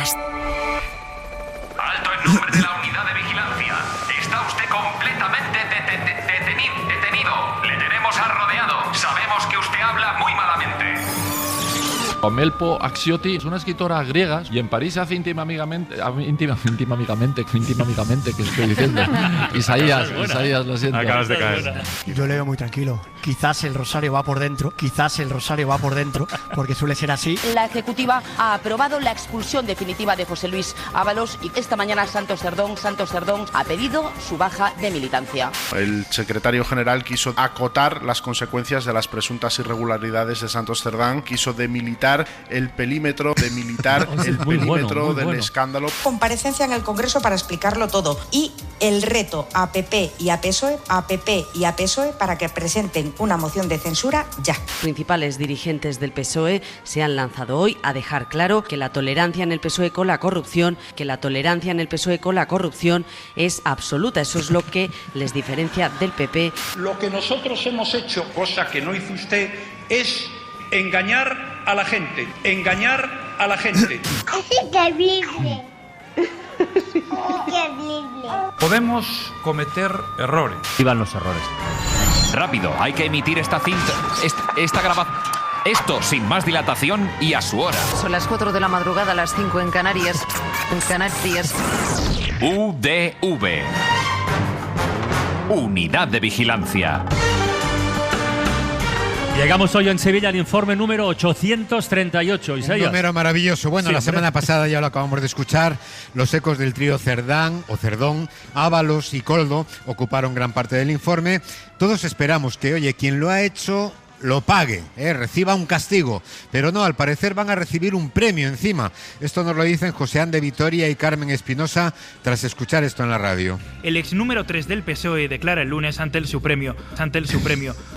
Podcast. Alto en nombre de la unidad de vigilancia. Está usted completamente detenido. Le tenemos rodeado. Sabemos que usted habla muy malamente. Melpo Axiotti es una escritora griega y en París se hace íntima amigamente, que estoy diciendo. Isaías, lo siento. Acabas de caer. Yo leo muy tranquilo. Quizás el rosario va por dentro, porque suele ser así. La Ejecutiva ha aprobado la expulsión definitiva de José Luis Ábalos y esta mañana Santos Cerdón ha pedido su baja de militancia. El secretario general quiso acotar las consecuencias de las presuntas irregularidades de Santos Cerdán, quiso demilitar el perímetro del escándalo. Comparecencia en el Congreso para explicarlo todo y el reto a PP y a PSOE para que presenten una moción de censura ya. Principales dirigentes del PSOE se han lanzado hoy a dejar claro que la tolerancia en el PSOE con la corrupción, es absoluta. Eso es lo que les diferencia del PP. Lo que nosotros hemos hecho, cosa que no hizo usted, es engañar a la gente. Es terrible. Podemos cometer errores. Iban los errores. Rápido, hay que emitir esta cinta, esta grabación. Esto sin más dilatación y a su hora. Son las 4 de la madrugada, las 5 en Canarias. UDV. Unidad de Vigilancia. Llegamos hoy en Sevilla al informe número 838. Un número maravilloso. Bueno, sí, la semana pasada ya lo acabamos de escuchar. Los ecos del trío Cerdán, Ábalos y Koldo ocuparon gran parte del informe. Todos esperamos que, oye, quien lo ha hecho lo pague, reciba un castigo, pero no, al parecer van a recibir un premio encima. Esto nos lo dicen Joseán de Vitoria y Carmen Espinosa tras escuchar esto en la radio. El ex número 3 del PSOE declara el lunes ante el Supremo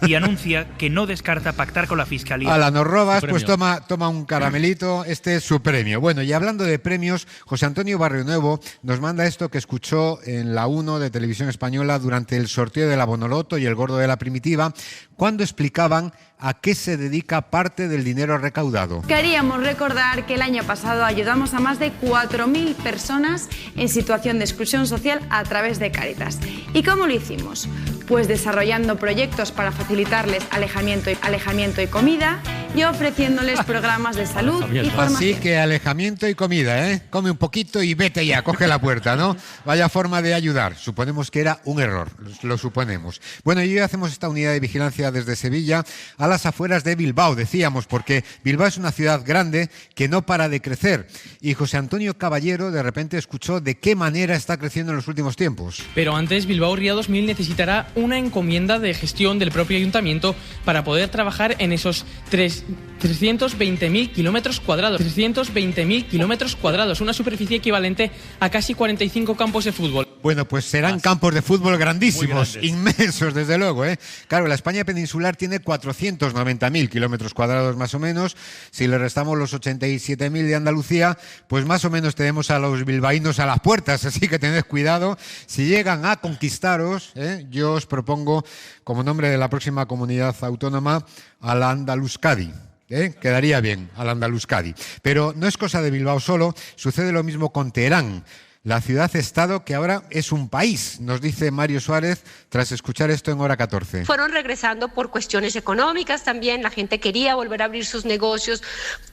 y anuncia que no descarta pactar con la Fiscalía. Ala, nos robas, pues toma un caramelito, este es su premio. Bueno, y hablando de premios, José Antonio Barrionuevo nos manda esto que escuchó en la 1 de Televisión Española durante el sorteo de la Bonoloto y el Gordo de la Primitiva, cuando explicaban a qué se dedica parte del dinero recaudado. Queríamos recordar que el año pasado ayudamos a más de 4.000 personas en situación de exclusión social a través de Cáritas. ¿Y cómo lo hicimos? Pues desarrollando proyectos para facilitarles alejamiento y comida y ofreciéndoles programas de salud y formación. Así que alejamiento y comida, come un poquito y vete ya, coge la puerta, ¿no? Vaya forma de ayudar. Suponemos que era un error, lo suponemos. Bueno, y hoy hacemos esta unidad de vigilancia desde Sevilla a las afueras de Bilbao, decíamos, porque Bilbao es una ciudad grande que no para de crecer. Y José Antonio Caballero de repente escuchó de qué manera está creciendo en los últimos tiempos. Pero antes, Bilbao Ría 2000 necesitará una encomienda de gestión del propio ayuntamiento para poder trabajar en esos 320.000 kilómetros cuadrados. 320.000 kilómetros cuadrados, una superficie equivalente a casi 45 campos de fútbol. Bueno, pues serán campos de fútbol grandísimos, inmensos desde luego, Claro, la España peninsular tiene 490.000 kilómetros cuadrados más o menos. Si le restamos los 87.000 de Andalucía, pues más o menos tenemos a los bilbaínos a las puertas, así que tened cuidado. Si llegan a conquistaros, yo os propongo como nombre de la próxima comunidad autónoma al Andaluscadi. Quedaría bien, al Andaluscadi. Pero no es cosa de Bilbao solo, sucede lo mismo con Teherán, la ciudad-estado que ahora es un país, nos dice Mario Suárez tras escuchar esto en Hora 14. Fueron regresando por cuestiones económicas también, la gente quería volver a abrir sus negocios.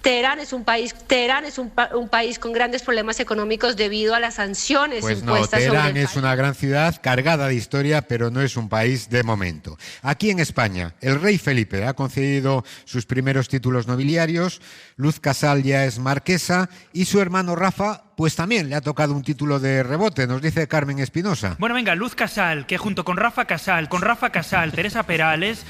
Teherán es un país con grandes problemas económicos debido a las sanciones pues impuestas no, sobre Teherán el es una gran ciudad cargada de historia, pero no es un país de momento. Aquí en España, el rey Felipe ha concedido sus primeros títulos nobiliarios, Luz Casal ya es marquesa y su hermano Rafa pues también le ha tocado un título de rebote, nos dice Carmen Espinosa. Bueno, venga, Luz Casal, que junto con Rafa Casal, Teresa Perales,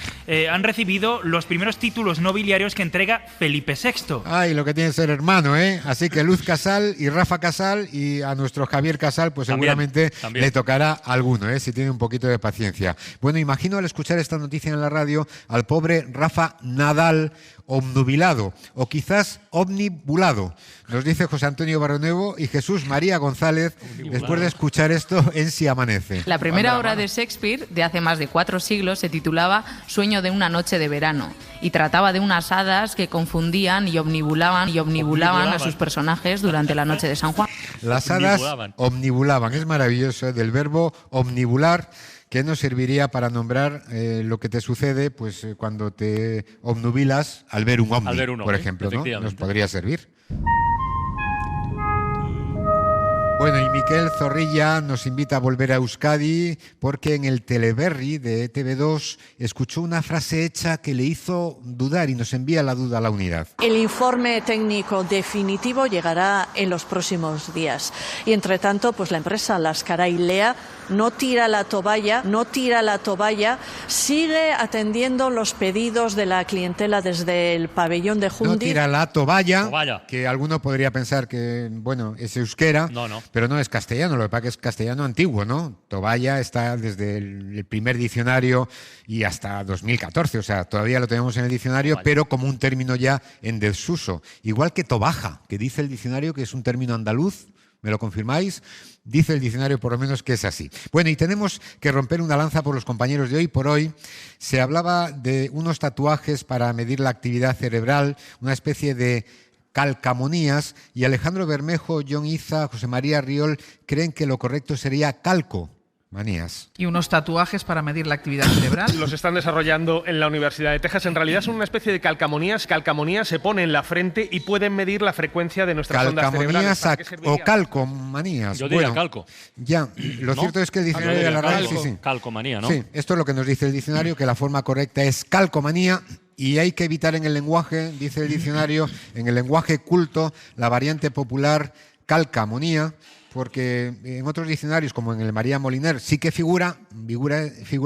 han recibido los primeros títulos nobiliarios que entrega Felipe VI. Ay, lo que tiene que ser hermano, Así que Luz Casal y Rafa Casal y a nuestro Javier Casal, pues seguramente le tocará alguno, si tiene un poquito de paciencia. Bueno, imagino al escuchar esta noticia en la radio al pobre Rafa Nadal obnubilado o quizás omnibulado. Nos dice José Antonio Barronuevo y Jesús María González después de escuchar esto en Si amanece. La primera obra de Shakespeare, de hace más de 4 siglos, se titulaba Sueño de una noche de verano y trataba de unas hadas que confundían y omnibulaban a sus personajes durante la noche de San Juan. Las hadas omnibulaban, es maravilloso, del verbo omnibular, que nos serviría para nombrar lo que te sucede pues cuando te obnubilas al ver un ovni, por ejemplo, ¿no? Nos podría servir. Bueno, y Miquel Zorrilla nos invita a volver a Euskadi porque en el Teleberri de TV2 escuchó una frase hecha que le hizo dudar y nos envía la duda a la unidad. El informe técnico definitivo llegará en los próximos días. Y entre tanto, pues la empresa Lascaray Lea no tira la toalla, sigue atendiendo los pedidos de la clientela desde el pabellón de Jundiz. No tira la toalla, que alguno podría pensar que, bueno, es euskera. No. Pero no es castellano, lo que pasa es que es castellano antiguo, ¿no? Toballa está desde el primer diccionario y hasta 2014, o sea, todavía lo tenemos en el diccionario, pero como un término ya en desuso. Igual que tobaja, que dice el diccionario que es un término andaluz, ¿me lo confirmáis? Dice el diccionario por lo menos que es así. Bueno, y tenemos que romper una lanza por los compañeros de Hoy por Hoy. Se hablaba de unos tatuajes para medir la actividad cerebral, una especie de calcamonías, y Alejandro Bermejo, John Iza, José María Riol creen que lo correcto sería calcomanías. Y unos tatuajes para medir la actividad cerebral. Los están desarrollando en la Universidad de Texas. En realidad son una especie de calcamonías. Calcamonías se pone en la frente y pueden medir la frecuencia de nuestras ondas cerebrales. O calcomanías. Yo diría calco. Ya, lo cierto es que el diccionario de la RAE... Sí. Calcomanía, ¿no? Sí, esto es lo que nos dice el diccionario, que la forma correcta es calcomanía. Y hay que evitar en el lenguaje, dice el diccionario, en el lenguaje culto, la variante popular calcamonía, porque en otros diccionarios, como en el María Moliner, sí que figura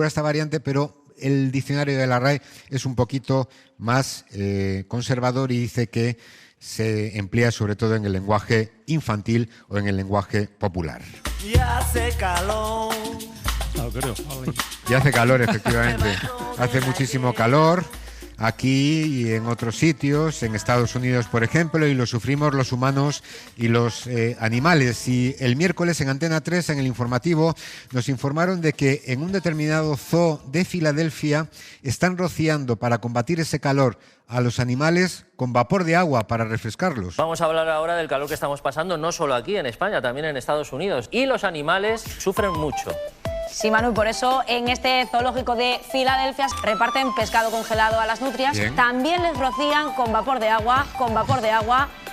esta variante, pero el diccionario de la RAE es un poquito más conservador y dice que se emplea sobre todo en el lenguaje infantil o en el lenguaje popular. Ya hace calor. Ya hace calor, efectivamente. Hace muchísimo calor. Aquí y en otros sitios, en Estados Unidos, por ejemplo, y lo sufrimos los humanos y los animales. Y el miércoles en Antena 3, en el informativo, nos informaron de que en un determinado zoo de Filadelfia están rociando para combatir ese calor a los animales con vapor de agua para refrescarlos. Vamos a hablar ahora del calor que estamos pasando, no solo aquí en España, también en Estados Unidos. Y los animales sufren mucho. Sí, Manu, y por eso en este zoológico de Filadelfia reparten pescado congelado a las nutrias. Bien. También les rocían con vapor de agua,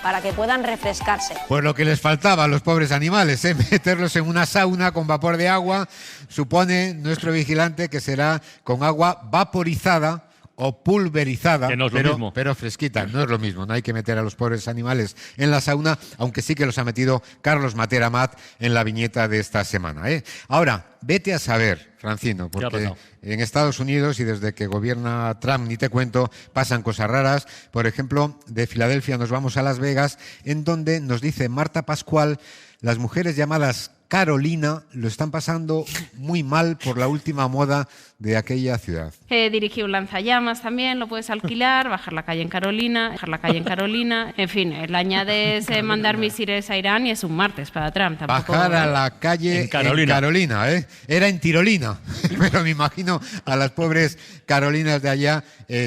para que puedan refrescarse. Pues lo que les faltaba a los pobres animales, meterlos en una sauna con vapor de agua, supone nuestro vigilante que será con agua vaporizada o pulverizada, que no es lo mismo. Pero fresquita, no es lo mismo. No hay que meter a los pobres animales en la sauna, aunque sí que los ha metido Carlos Matera Mat en la viñeta de esta semana, ¿eh? Ahora, vete a saber, Francino, porque en Estados Unidos y desde que gobierna Trump, ni te cuento, pasan cosas raras. Por ejemplo, de Filadelfia nos vamos a Las Vegas, en donde nos dice Marta Pascual, las mujeres llamadas Carolina lo están pasando muy mal por la última moda de aquella ciudad. Dirigí un lanzallamas también, lo puedes alquilar, bajar la calle en Carolina, en fin, le añades mandar misiles a Irán y es un martes para Trump. Tampoco, bajar a la calle en Carolina, ¿eh? Era en Tirolina, pero me imagino a las pobres Carolinas de allá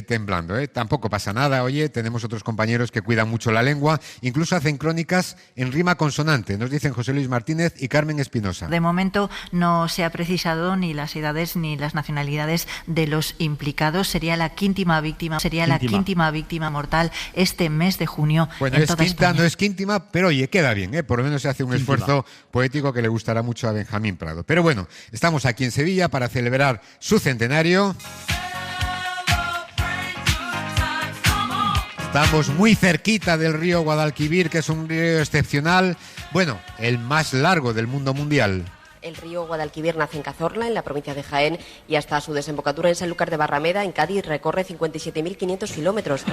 temblando, ¿eh? Tampoco pasa nada, oye, tenemos otros compañeros que cuidan mucho la lengua, incluso hacen crónicas en rima consonante, nos dicen José Luis Martínez y Carmen Espinosa. De momento no se ha precisado ni las edades ni las nacionalidades de los implicados. Sería la quíntima víctima mortal este mes de junio. Bueno, es quinta, no es quíntima, pero oye, queda bien, ¿eh? Por lo menos se hace un esfuerzo poético que le gustará mucho a Benjamín Prado. Pero bueno, estamos aquí en Sevilla para celebrar su centenario. Estamos muy cerquita del río Guadalquivir, que es un río excepcional. Bueno, el más largo del mundo mundial. El río Guadalquivir nace en Cazorla, en la provincia de Jaén, y hasta su desembocadura en Sanlúcar de Barrameda, en Cádiz, recorre 57.500 kilómetros.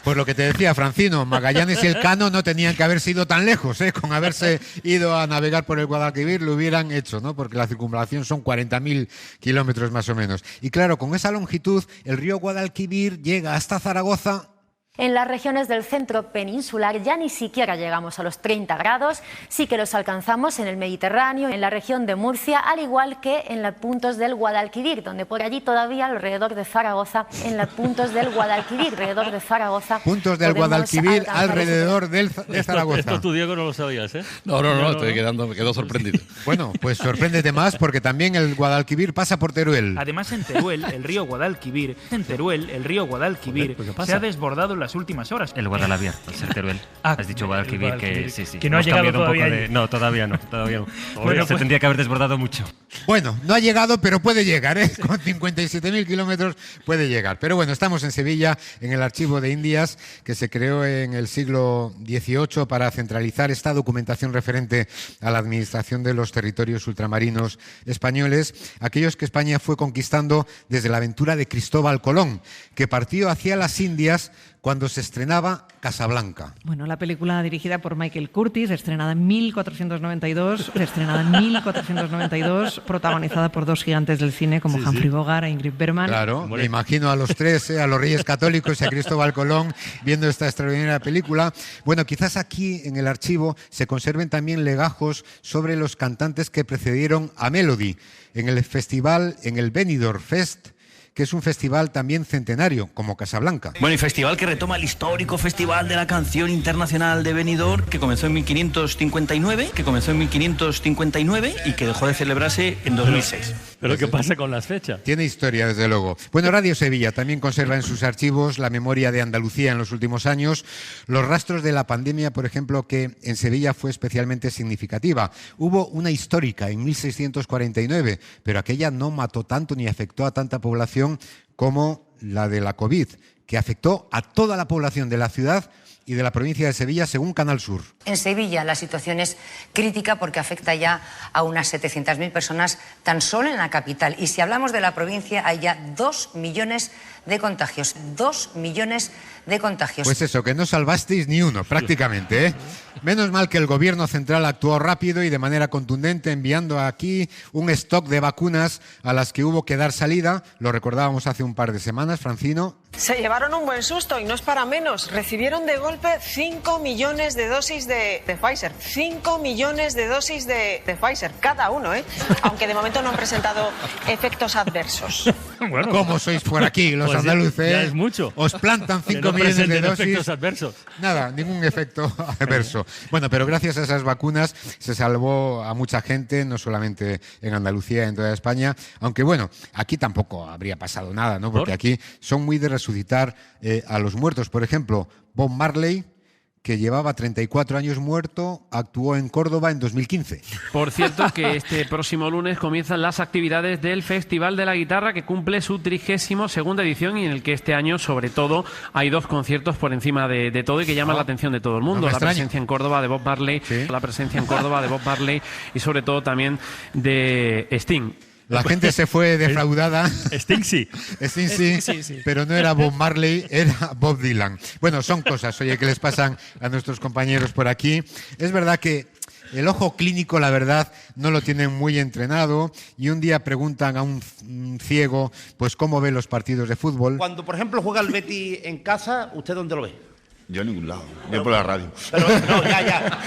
Pues lo que te decía Francino, Magallanes y Elcano no tenían que haber sido tan lejos, ¿eh? Con haberse ido a navegar por el Guadalquivir lo hubieran hecho, ¿no? Porque la circunvalación son 40.000 kilómetros más o menos. Y claro, con esa longitud, el río Guadalquivir llega hasta Zaragoza. En las regiones del centro peninsular ya ni siquiera llegamos a los 30 grados, sí que los alcanzamos en el Mediterráneo, en la región de Murcia, al igual que en los puntos del Guadalquivir, donde por allí todavía alrededor de Zaragoza, en los puntos del Guadalquivir, alrededor de Zaragoza. Puntos del Guadalquivir alrededor de Zaragoza. Esto tú, Diego, no lo sabías, ¿eh? No, me quedo sorprendido. Bueno, pues sorpréndete más porque también el Guadalquivir pasa por Teruel. Además, en Teruel, el río Guadalquivir, se ha desbordado en las últimas horas. El Guadalaviar, el Teruel. Has dicho Guadalquivir, que sí. Que no ha llegado todavía. No, todavía no. Bueno, se tendría que haber desbordado mucho. Bueno, no ha llegado, pero puede llegar, ¿eh? Con 57.000 kilómetros puede llegar. Pero bueno, estamos en Sevilla, en el Archivo de Indias, que se creó en el siglo XVIII para centralizar esta documentación referente a la administración de los territorios ultramarinos españoles, aquellos que España fue conquistando desde la aventura de Cristóbal Colón, que partió hacia las Indias cuando se estrenaba Casablanca. Bueno, la película dirigida por Michael Curtis, estrenada en 1492, protagonizada por dos gigantes del cine como Humphrey Bogart e Ingrid Bergman. Claro, me imagino a los tres, a los Reyes Católicos y a Cristóbal Colón viendo esta extraordinaria película. Bueno, quizás aquí en el archivo se conserven también legajos sobre los cantantes que precedieron a Melody en el festival, en el Benidorm Fest, que es un festival también centenario, como Casablanca. Bueno, y festival que retoma el histórico Festival de la Canción Internacional de Benidorm, que comenzó en 1559 y que dejó de celebrarse en 2006. ¿Pero qué pasa con las fechas? Tiene historia, desde luego. Bueno, Radio Sevilla también conserva en sus archivos la memoria de Andalucía en los últimos años, los rastros de la pandemia, por ejemplo, que en Sevilla fue especialmente significativa. Hubo una histórica en 1649, pero aquella no mató tanto ni afectó a tanta población como la de la COVID, que afectó a toda la población de la ciudad y de la provincia de Sevilla, según Canal Sur. En Sevilla la situación es crítica porque afecta ya a unas 700.000 personas tan solo en la capital. Y si hablamos de la provincia, hay ya 2 millones de contagios. 2 millones de contagios. Pues eso, que no salvasteis ni uno, prácticamente, ¿eh? Menos mal que el gobierno central actuó rápido y de manera contundente, enviando aquí un stock de vacunas a las que hubo que dar salida. Lo recordábamos hace un par de semanas, Francino. Se llevaron un buen susto y no es para menos. Recibieron de golpe 5 millones de dosis de Pfizer. 5 millones de dosis de Pfizer, cada uno, ¿eh? Aunque de momento no han presentado efectos adversos. Bueno, ¿cómo sois por aquí, los pues andaluces? Ya es mucho. Os plantan 5 no millones de dosis. Efectos adversos. Nada, ningún efecto adverso. Bueno, pero gracias a esas vacunas se salvó a mucha gente, no solamente en Andalucía, en toda España. Aunque bueno, aquí tampoco habría pasado nada, ¿no? Porque aquí son muy de resucitar a los muertos. Por ejemplo, Bob Marley, que llevaba 34 años muerto, actuó en Córdoba en 2015. Por cierto, que este próximo lunes comienzan las actividades del Festival de la Guitarra, que cumple su 32ª edición y en el que este año, sobre todo, hay 2 conciertos por encima de todo y que llaman la atención de todo el mundo. La presencia en Córdoba de Bob Marley, y sobre todo también de Sting. La gente se fue defraudada. Sting sí, pero no era Bob Marley, era Bob Dylan. Bueno, son cosas, oye, que les pasan a nuestros compañeros por aquí. Es verdad que el ojo clínico, la verdad, no lo tienen muy entrenado y un día preguntan a un ciego, pues, cómo ve los partidos de fútbol. Cuando, por ejemplo, juega el Betis en casa, ¿usted dónde lo ve? Yo en ningún lado, yo por la radio. Pero ya.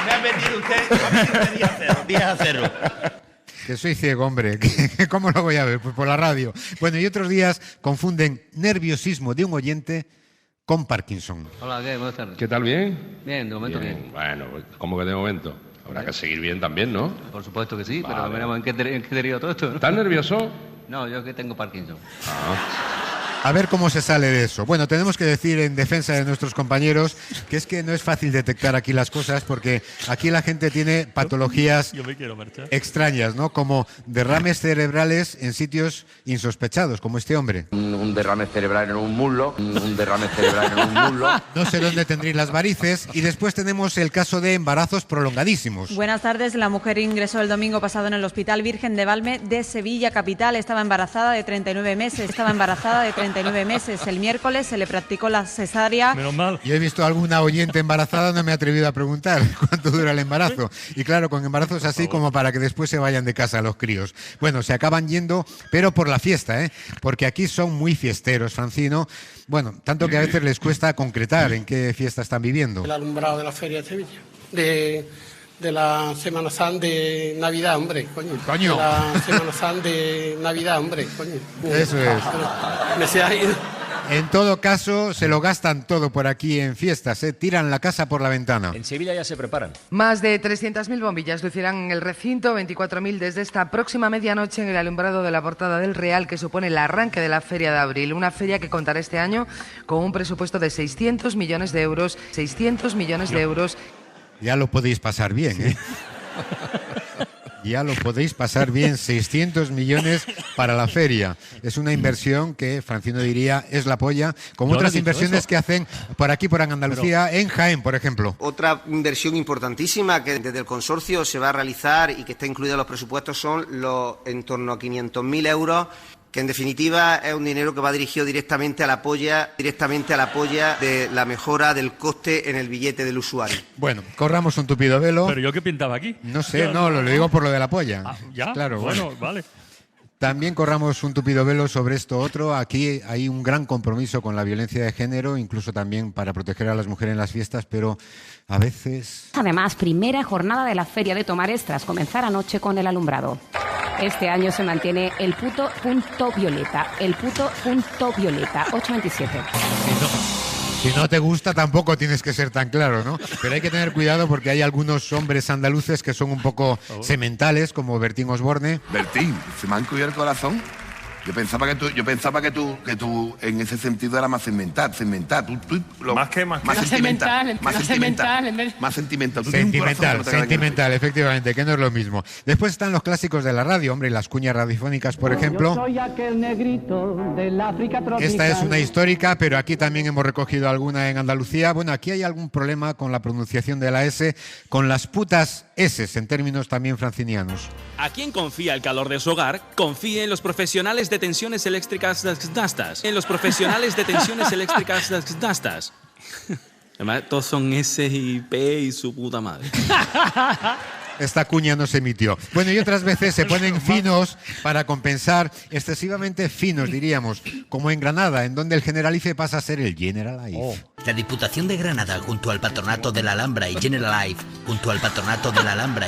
Me ha metido usted 10-0. Que soy ciego, hombre. ¿Cómo lo voy a ver? Pues por la radio. Bueno, y otros días confunden nerviosismo de un oyente con Parkinson. Hola, ¿qué? Buenas tardes. ¿Qué tal, bien? Bien, de momento bien. Bueno, ¿cómo que de momento? Habrá que seguir bien también, ¿no? Por supuesto que sí, vale. Pero veremos en qué deriva todo esto, ¿no? ¿Estás nervioso? No, yo que tengo Parkinson. A ver cómo se sale de eso. Bueno, tenemos que decir en defensa de nuestros compañeros que es que no es fácil detectar aquí las cosas porque aquí la gente tiene patologías extrañas, ¿no? Como derrames cerebrales en sitios insospechados, como este hombre. Un derrame cerebral en un muslo, un derrame cerebral en un muslo. No sé dónde tendréis las varices. Y después tenemos el caso de embarazos prolongadísimos. Buenas tardes. La mujer ingresó el domingo pasado en el Hospital Virgen de Valme de Sevilla capital. Estaba embarazada de 39 meses. El miércoles se le practicó la cesárea. Menos mal. Yo he visto a alguna oyente embarazada, no me he atrevido a preguntar cuánto dura el embarazo. Y claro, con embarazos así como para que después se vayan de casa los críos. Bueno, se acaban yendo, pero por la fiesta, ¿eh? Porque aquí son muy fiesteros, Francino. Bueno, tanto que a veces les cuesta concretar en qué fiesta están viviendo. El alumbrado de la Feria de Sevilla. De la Semana Santa de Navidad, hombre, coño. De la Semana Santa de Navidad, hombre, coño. Eso es. Me se ha ido. En todo caso, se lo gastan todo por aquí en fiestas, ¿eh? Tiran la casa por la ventana. En Sevilla ya se preparan. Más de 300.000 bombillas lucirán en el recinto, 24.000 desde esta próxima medianoche en el alumbrado de la portada del Real, que supone el arranque de la Feria de Abril. Una feria que contará este año con un presupuesto de 600 millones de euros. 600 millones de euros. Ya lo podéis pasar bien, ¿eh? Ya lo podéis pasar bien, 600 millones para la feria. Es una inversión que, Francino diría, es la polla, como otras inversiones que hacen por aquí, por Andalucía, en Jaén, por ejemplo. Otra inversión importantísima que desde el consorcio se va a realizar y que está incluida en los presupuestos son los en torno a 500.000 euros, que en definitiva es un dinero que va dirigido directamente a la polla de la mejora del coste en el billete del usuario. Bueno, corramos un tupido velo. ¿Pero yo qué pintaba aquí? No sé, lo digo por lo de la polla. ¿Ya? Claro, bueno, vale. También corramos un tupido velo sobre esto otro. Aquí hay un gran compromiso con la violencia de género, incluso también para proteger a las mujeres en las fiestas, pero a veces... Además, primera jornada de la Feria de Tomares tras comenzar anoche con el alumbrado. Este año se mantiene el puto punto violeta. El puto punto violeta, 8.27. Si no te gusta, tampoco tienes que ser tan claro, ¿no? Pero hay que tener cuidado porque hay algunos hombres andaluces que son un poco sementales, como Bertín Osborne. Bertín, se me ha encogido el corazón. Yo pensaba que tú en ese sentido era más sentimental. Sentimental, efectivamente, que no es lo mismo. Después están los clásicos de la radio, hombre, las cuñas radiofónicas, por ejemplo. Yo soy aquel negrito del África tropical. Esta es una histórica, pero aquí también hemos recogido alguna en Andalucía. Bueno, aquí hay algún problema con la pronunciación de la S, con las putas S, en términos también francinianos. ¿A quién confía el calor de su hogar? Confíe en los profesionales de tensiones eléctricas Dastas. En los profesionales de tensiones eléctricas Dastas. Además, todos son S y P y su puta madre. Esta cuña no se emitió. Bueno, y otras veces se ponen finos para compensar, excesivamente finos, diríamos, como en Granada, en donde el Generalife pasa a ser el Generalife. La Diputación de Granada, junto al Patronato de la Alhambra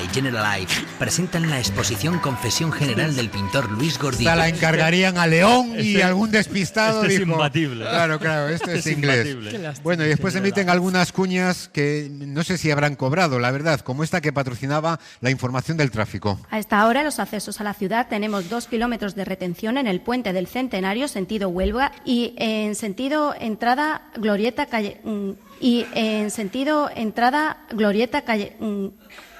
y Generalife, presentan la exposición Confesión General del pintor Luis Gordillo. La encargarían a León y algún despistado. Es imbatible. Claro, esto es inglés. Bueno, y después emiten algunas cuñas que no sé si habrán cobrado, la verdad, como esta que patrocinaba la información del tráfico. A esta hora, los accesos a la ciudad tenemos 2 kilómetros de retención en el puente del Centenario, sentido Huelva, y en sentido entrada Glorieta Calle.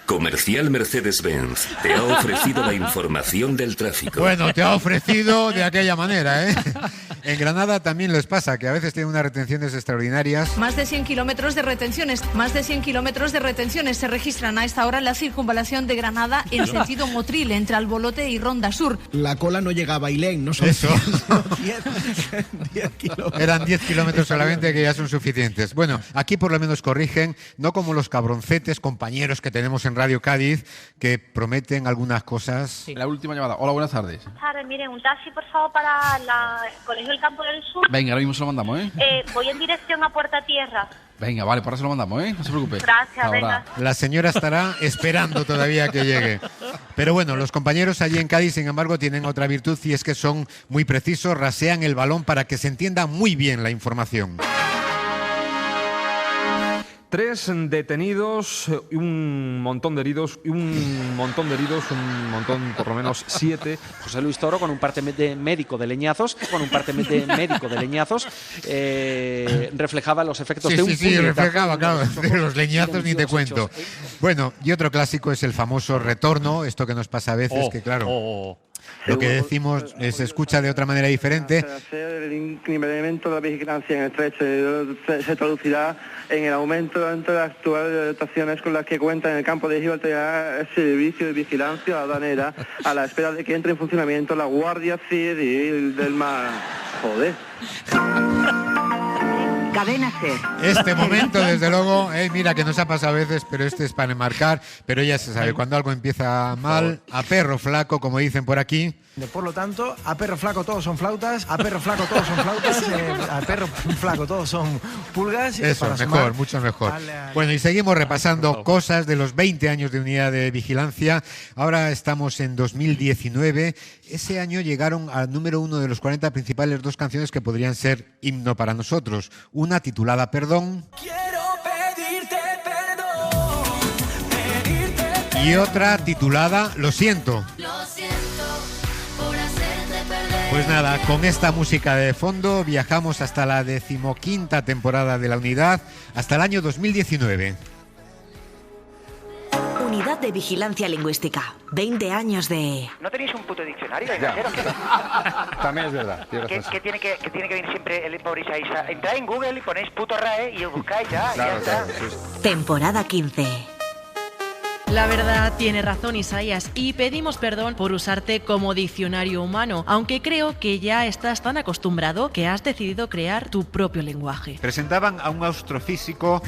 Comercial Mercedes-Benz te ha ofrecido la información del tráfico. Bueno, te ha ofrecido de aquella manera, ¿eh? En Granada también les pasa, que a veces tienen unas retenciones extraordinarias. Más de 100 kilómetros de retenciones se registran a esta hora en la circunvalación de Granada en sentido Motril, entre Albolote y Ronda Sur. La cola no llega a Bailén, no son eso. 10 kilómetros. Eran 10 kilómetros solamente, que ya son suficientes. Bueno, aquí por lo menos corrigen, no como los cabroncetes compañeros que tenemos en Radio Cádiz, que prometen algunas cosas. Sí. La última llamada. Hola, buenas tardes. Buenas tardes, miren, un taxi, por favor, para el Colegio del Campo del Sur. Venga, ahora mismo se lo mandamos, ¿eh? Voy en dirección a Puerta Tierra. Venga, vale, por ahora se lo mandamos, ¿eh? No se preocupe. Gracias, ahora. Venga. La señora estará esperando todavía que llegue. Pero bueno, los compañeros allí en Cádiz, sin embargo, tienen otra virtud, y es que son muy precisos, rasean el balón para que se entienda muy bien la información. 3 detenidos, un montón de heridos, un montón por lo menos 7. José Luis Toro con un parte médico de leñazos, reflejaba los efectos de un puñetazo. Sí, reflejaba, claro, de los leñazos ni te cuento. Bueno, y otro clásico es el famoso retorno, esto que nos pasa a veces, que claro... Lo que decimos se escucha de otra manera diferente. El incremento de la vigilancia en el estrecho se traducirá en el aumento de las actuales dotaciones con las que cuenta en el campo de Gibraltar el servicio de vigilancia aduanera a la espera de que entre en funcionamiento la Guardia Civil del Mar. Joder. Cadena SER. Este momento, desde luego, mira que nos ha pasado a veces, pero este es para enmarcar, pero ya se sabe, cuando algo empieza mal, a perro flaco, como dicen por aquí. Por lo tanto, a perro flaco todos son flautas, a perro flaco todos son flautas, a perro flaco todos son pulgas. Eso, mejor, mucho mejor. Bueno, y seguimos repasando cosas de los 20 años de unidad de vigilancia. Ahora estamos en 2019. Ese año llegaron al número 1 de los 40 principales 2 canciones que podrían ser himno para nosotros. Una titulada Perdón. Y otra titulada Lo siento. Pues nada, con esta música de fondo viajamos hasta la 15ª temporada de la unidad, hasta el año 2019. Unidad de Vigilancia Lingüística. 20 años de... ¿No tenéis un puto diccionario? También es verdad. ¿Qué tiene que venir siempre el pobre Isaías? Entráis en Google y ponéis puto RAE y os buscáis ya. Claro, ya está. Temporada 15. La verdad, tiene razón Isaías, y pedimos perdón por usarte como diccionario humano, aunque creo que ya estás tan acostumbrado que has decidido crear tu propio lenguaje. Presentaban a un astrofísico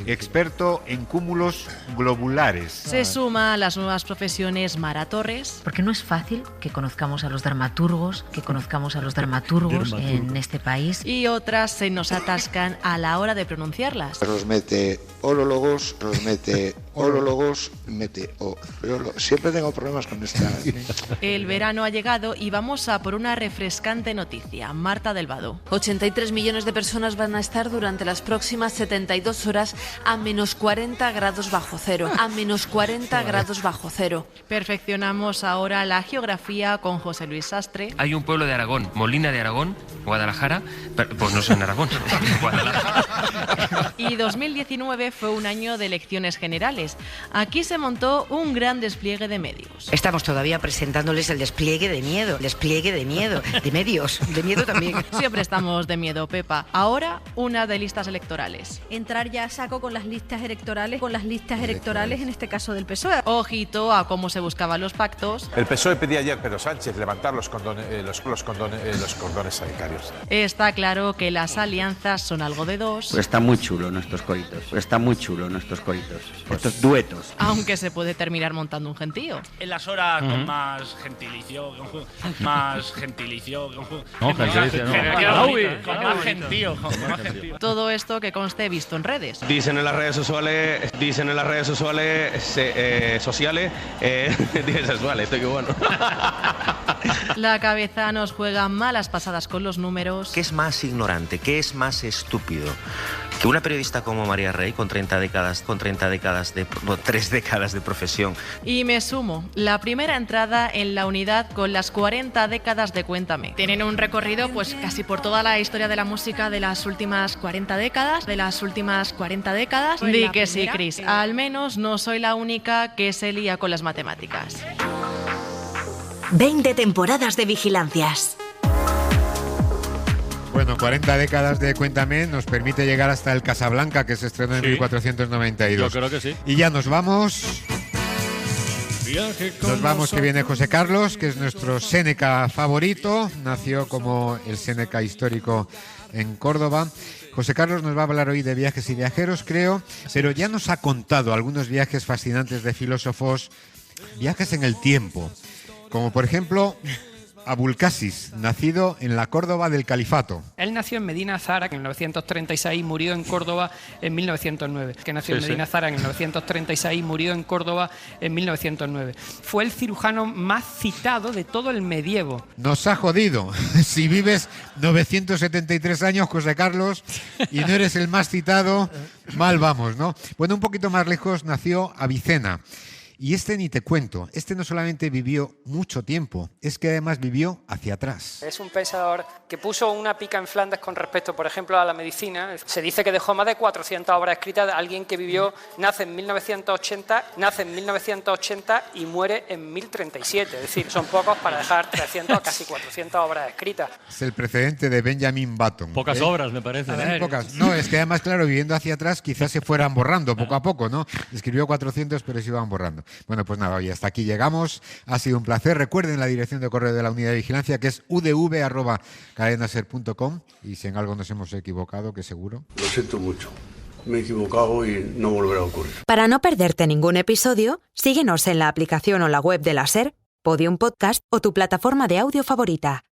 experto en cúmulos globulares. Se suma a las nuevas profesiones Mara Torres. Porque no es fácil que conozcamos a los dramaturgos, en este país. Y otras se nos atascan a la hora de pronunciarlas. Los mete orólogos, mete siempre tengo problemas con esta. El verano ha llegado y vamos a por una refrescante noticia. Marta del Vado. 83 millones de personas van a estar durante las próximas 72 horas a menos 40 grados bajo cero. Grados bajo cero. Perfeccionamos ahora la geografía con José Luis Sastre. Hay un pueblo de Aragón, Molina de Aragón, Guadalajara, pues no son Aragón, Guadalajara. Y 2019 fue un año de elecciones generales. Aquí se montó un gran despliegue de medios. Estamos todavía presentándoles el despliegue de miedo, de medios, de miedo también. Siempre estamos de miedo, Pepa. Ahora, una de listas electorales. Entrar ya a saco con las listas electorales, en este caso del PSOE. Ojito a cómo se buscaban los pactos. El PSOE pedía ayer Pedro Sánchez levantar los cordones sanitarios. Está claro que las alianzas son algo de dos. Pues está muy chulo nuestros coritos, estos duetos. Aunque se puede terminar montando un gentío. En las horas con más gentilicio. Todo esto que conste visto en redes. Dicen en las redes sociales, sexuales, estoy que bueno. La cabeza nos juega malas pasadas con los números. ¿Qué es más ignorante? ¿Qué es más estúpido? Que una periodista como María Rey, con 3 décadas de profesión. Y me sumo, la primera entrada en la unidad con las 40 décadas de Cuéntame. Tienen un recorrido pues casi por toda la historia de la música de las últimas 40 décadas. Di que sí, Cris, al menos no soy la única que se lía con las matemáticas. 20 temporadas de vigilancias. Bueno, 40 décadas de Cuéntame nos permite llegar hasta el Casablanca, que se estrenó en 1492. Yo creo que sí. Y ya nos vamos. Que viene José Carlos, que es nuestro Séneca favorito. Nació como el Séneca histórico en Córdoba. José Carlos nos va a hablar hoy de viajes y viajeros, creo, pero ya nos ha contado algunos viajes fascinantes de filósofos, viajes en el tiempo, como por ejemplo Abulcasis, nacido en la Córdoba del Califato. Él nació en Medina Zara en 1936, murió en Córdoba en 1909. Que nació en Medina Zara en 1936, murió en Córdoba en 1909. Fue el cirujano más citado de todo el medievo. Nos ha jodido. Si vives 973 años, José Carlos, y no eres el más citado, mal vamos, ¿no? Bueno, un poquito más lejos nació Avicena. Y este ni te cuento, este no solamente vivió mucho tiempo, es que además vivió hacia atrás. Es un pensador que puso una pica en Flandes con respecto, por ejemplo, a la medicina. Se dice que dejó más de 400 obras escritas de alguien que nace en 1980 y muere en 1037. Es decir, son pocos para dejar 300, casi 400 obras escritas. Es el precedente de Benjamin Button. Pocas obras, me parece. Pocas. No, es que además, claro, viviendo hacia atrás quizás se fueran borrando poco a poco, ¿no? Escribió 400, pero se iban borrando. Bueno, pues nada, oye, hasta aquí llegamos. Ha sido un placer. Recuerden la dirección de correo de la unidad de vigilancia, que es udv@cadenaser.com. Y si en algo nos hemos equivocado, que seguro. Lo siento mucho. Me he equivocado y no volverá a ocurrir. Para no perderte ningún episodio, síguenos en la aplicación o la web de la SER, Podium Podcast o tu plataforma de audio favorita.